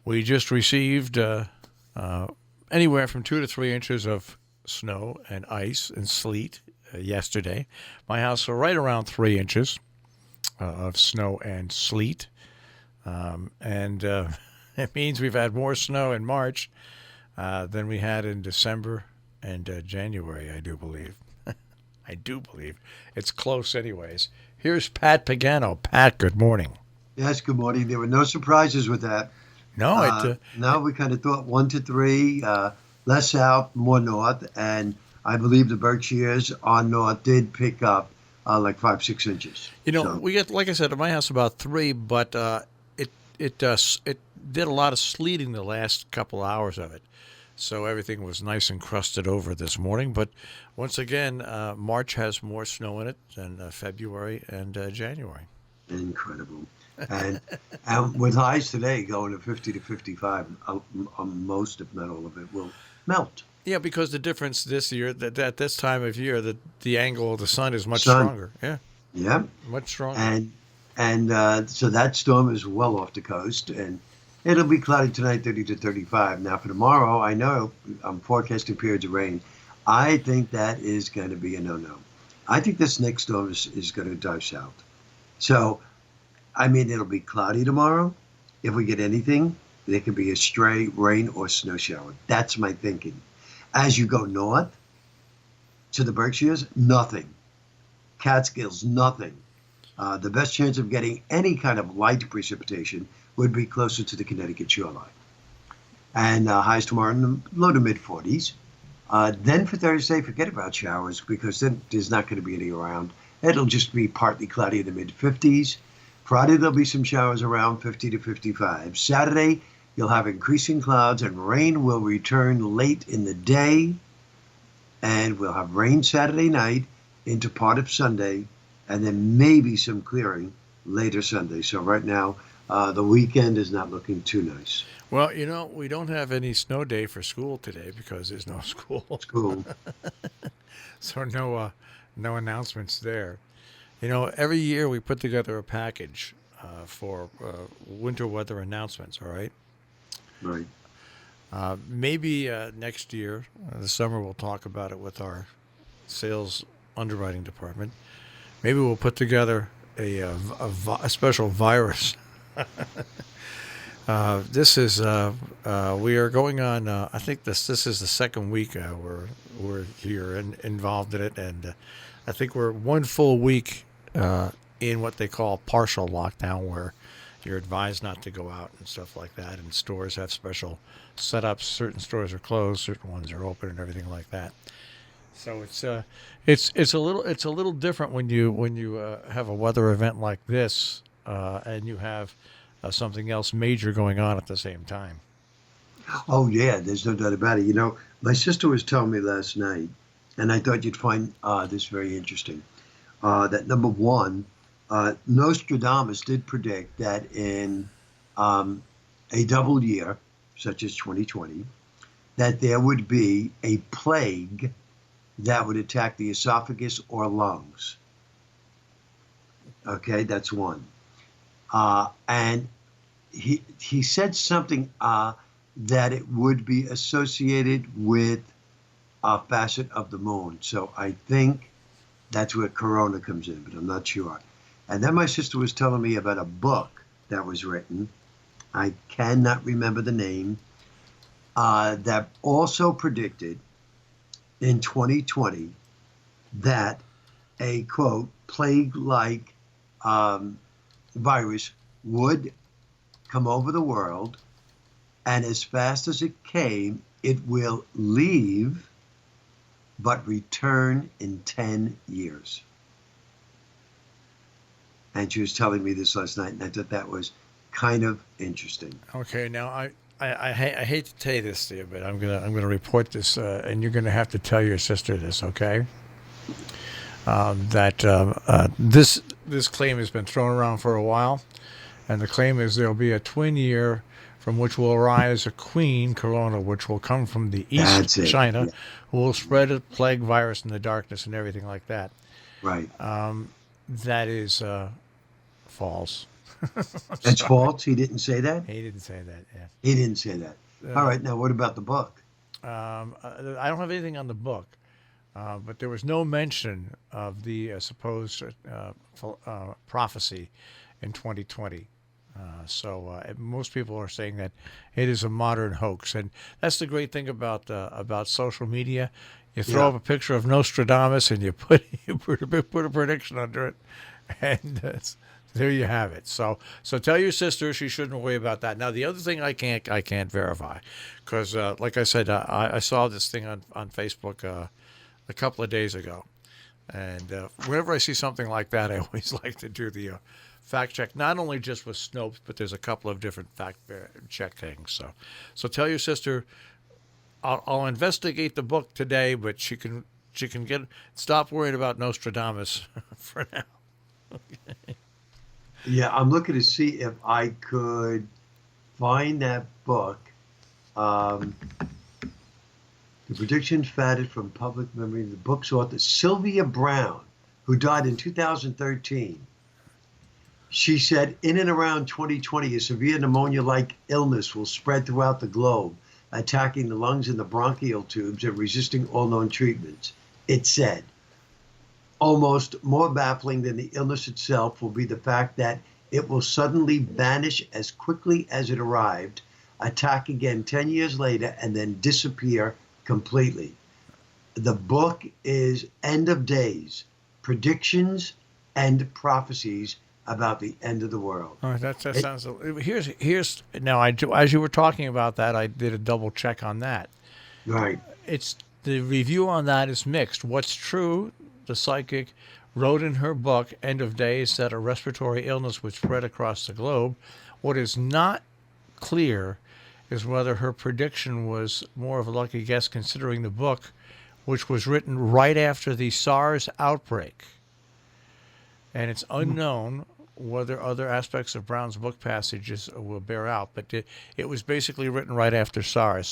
We just received anywhere from 2 to 3 inches of snow and ice and sleet yesterday. My house was right around 3 inches of snow and sleet. And it means we've had more snow in March than we had in December and January, I do believe. I do believe. It's close, anyways. Here's Pat Pagano. Pat, good morning. Yes, good morning. There were no surprises with that. No, Now we kind of thought 1 to 3, less south, more north, and I believe the Berkshires on north did pick up like 5, 6 inches. So we get, like I said, at my house about 3, but it did a lot of sleeting the last couple hours of it. So everything was nice and crusted over this morning. But once again, March has more snow in it than February and January. incredible. And, and with highs today going to 50 to 55, most, if not all of it, will melt. Yeah, because the difference this year, that at this time of year, the angle of the sun is much Sun, stronger. Yeah, yeah. much stronger. And so that storm is well off the coast, and it'll be cloudy tonight, 30 to 35. Now for tomorrow, I know I'm forecasting periods of rain. I think that is going to be a no-no. I think this next storm is going to dive south. So, I mean, it'll be cloudy tomorrow. If we get anything, there could be a stray rain or snow shower. That's my thinking. As you go north to the Berkshires, nothing. Catskills, nothing. The best chance of getting any kind of light precipitation would be closer to the Connecticut shoreline. And highs tomorrow in the low to mid 40s. Then for Thursday, forget about showers because then there's not going to be any around. It'll just be partly cloudy in the mid 50s. Friday, there'll be some showers around 50 to 55. Saturday, you'll have increasing clouds and rain will return late in the day. And we'll have rain Saturday night into part of Sunday, and then maybe some clearing later Sunday. So right now, the weekend is not looking too nice. Well, we don't have any snow day for school today because there's no school, School. so no announcements there. Every year we put together a package for winter weather announcements. All right. Right. Maybe next year, the summer, we'll talk about it with our sales underwriting department. Maybe we'll put together a special virus. This is we are going on. I think this is the second week we're here and involved in it, and I think we're one full week in what they call partial lockdown, where you're advised not to go out and stuff like that. And stores have special setups. Certain stores are closed, certain ones are open, and everything like that. So it's a little different when you have a weather event like this, and you have something else major going on at the same time. Oh, yeah, there's no doubt about it. My sister was telling me last night, and I thought you'd find this very interesting, that number one, Nostradamus did predict that in a double year, such as 2020, that there would be a plague that would attack the esophagus or lungs. Okay, that's one. And he said something that it would be associated with a facet of the moon. So I think that's where Corona comes in, but I'm not sure. And then my sister was telling me about a book that was written. I cannot remember the name. That also predicted in 2020 that a, quote, plague-like virus would come over the world, and as fast as it came, it will leave, but return in 10 years. And she was telling me this last night, and I thought that was kind of interesting. Okay, now I hate to tell you this to you, but I'm gonna report this, and you're gonna have to tell your sister this, okay? That this claim has been thrown around for a while, and the claim is there'll be a twin year from which will arise a queen corona, which will come from the That's East it. China, Yeah, who will spread a plague virus in the darkness and everything like that. right. That is false. That's Sorry, false. He didn't say that. he didn't say that. He didn't say that. All Yeah. right. Now, what about the book? I don't have anything on the book, but there was no mention of the supposed prophecy in 2020. Most people are saying that it is a modern hoax, and that's the great thing about social media. You throw Yeah. up a picture of Nostradamus, and you put a prediction under it, and there you have it. So tell your sister she shouldn't worry about that. Now the other thing I can't verify, because like I said, I saw this thing on Facebook a couple of days ago, and whenever I see something like that, I always like to do the fact check, not only just with Snopes, but there's a couple of different fact check things. So tell your sister I'll investigate the book today, but she can stop worrying about Nostradamus for now. Yeah. I'm looking to see if I could find that book. Um, the prediction faded from public memory. The book's author, Sylvia Brown, who died in 2013. She said, in and around 2020, a severe pneumonia like illness will spread throughout the globe, attacking the lungs and the bronchial tubes and resisting all known treatments. It said, almost more baffling than the illness itself will be the fact that it will suddenly vanish as quickly as it arrived, attack again 10 years later, and then disappear completely. The book is End of Days, Predictions and Prophecies about the End of the World. All right, that It, sounds. Here's now. As you were talking about that, I did a double check on that. right. It's the review on that is mixed. What's true? The psychic wrote in her book End of Days that a respiratory illness would spread across the globe. What is not clear is whether her prediction was more of a lucky guess, considering the book, which was written right after the SARS outbreak, and it's unknown whether other aspects of Brown's book passages will bear out. But it was basically written right after SARS.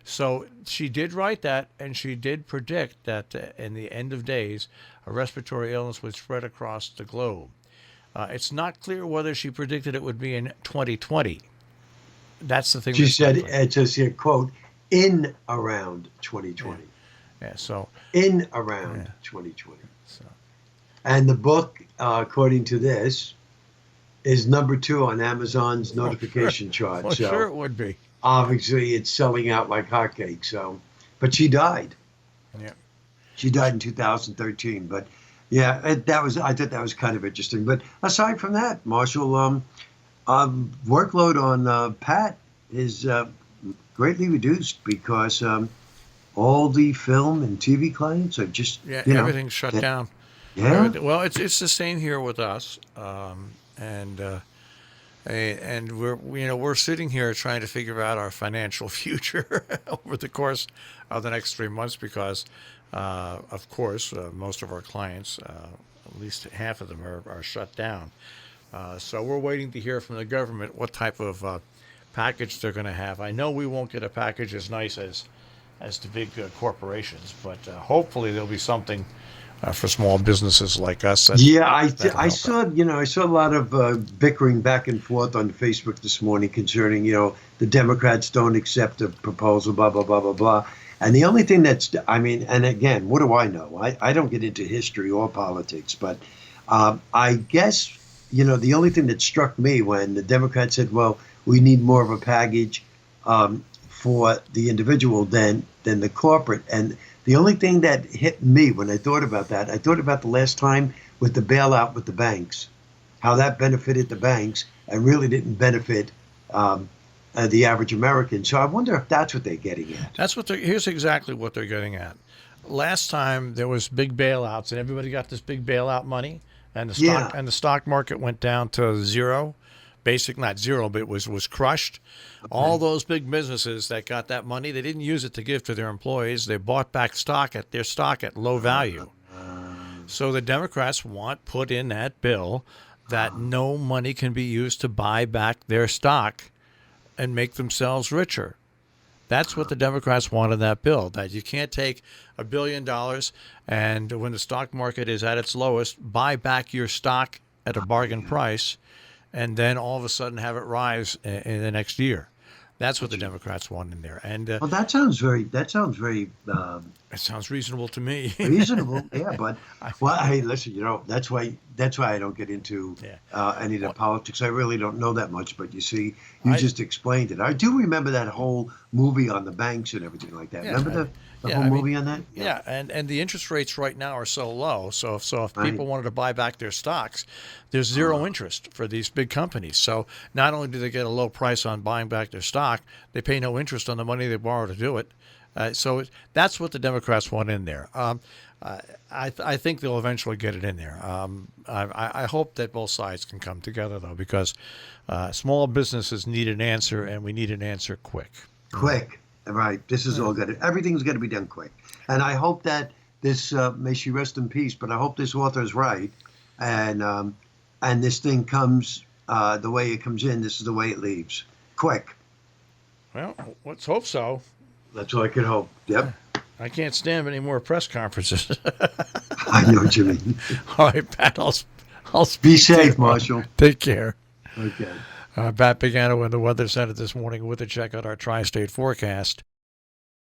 So she did write that, and she did predict that in the end of days, a respiratory illness would spread across the globe. It's not clear whether she predicted it would be in 2020. That's the thing She that's not said, clear. it says here, quote, in around 2020. Yeah. So In around yeah. 2020. So And the book, according to this, is number 2 on Amazon's notification chart. well, sure So it would be. obviously it's selling out like hotcakes. So, but she died. Yeah. She died in 2013. But yeah, I thought that was kind of interesting. But aside from that, Marshall, workload on Pat is greatly reduced because all the film and TV clients are just, Yeah. you know, Everything's shut down. yeah, Well, it's the same here with us, and we're sitting here trying to figure out our financial future over the course of the next 3 months because, of course, most of our clients, at least half of them, are shut down. So we're waiting to hear from the government what type of package they're going to have. I know we won't get a package as nice as the big corporations, but hopefully there'll be something for small businesses like us. yeah. That'll I help out. saw I saw a lot of bickering back and forth on Facebook this morning concerning the Democrats don't accept the proposal, blah blah blah blah blah. And the only thing and again, what do I know? I don't get into history or politics, but I guess the only thing that struck me when the Democrats said, "Well, we need more of a package for the individual than the corporate," and the only thing that hit me when I thought about that, I thought about the last time with the bailout with the banks, how that benefited the banks and really didn't benefit the average American. So I wonder if that's what they're getting at. Here's exactly what they're getting at. Last time there was big bailouts and everybody got this big bailout money and Yeah. the stock market went down to zero. Basic not zero, but it was crushed. All Okay. those big businesses that got that money, they didn't use it to give to their employees. They bought back their stock at low value. So the Democrats put in that bill that no money can be used to buy back their stock and make themselves richer. That's what the Democrats want in that bill, that you can't take $1 billion and when the stock market is at its lowest, buy back your stock at a bargain price and then all of a sudden have it rise in the next year. That's what the Democrats want in there, and Well, that sounds very it sounds reasonable to me. reasonable. Yeah, but I, well, hey, listen, that's why I don't get into yeah, any of the Well, politics. I really don't know that much, but you see, you I just explained it. I do remember that whole movie on the banks and everything like that. yeah, Remember I, the yeah. whole I mean, movie on that? Yeah, yeah, and the interest rates right now are so low. So if right. people wanted to buy back their stocks, there's Uh, zero interest for these big companies. So not only do they get a low price on buying back their stock, they pay no interest on the money they borrow to do it. That's what the Democrats want in there. Uh, I think they'll eventually get it in there. I hope that both sides can come together, though, because small businesses need an answer, and we need an answer quick. quick, right? This is Yeah. all good. Everything's going to be done quick, and I hope that this may she rest in peace. But I hope this author is right, and this thing comes the way it comes in. This is the way it leaves. Quick. Well, let's hope so. That's all I could hope. Yep. I can't stand any more press conferences. I know what you mean. All right, Pat, I'll Be speak to you safe, tomorrow. Marshall. Take care. Okay. Pat Pagano in the Weather Center this morning with a check out our tri-state forecast.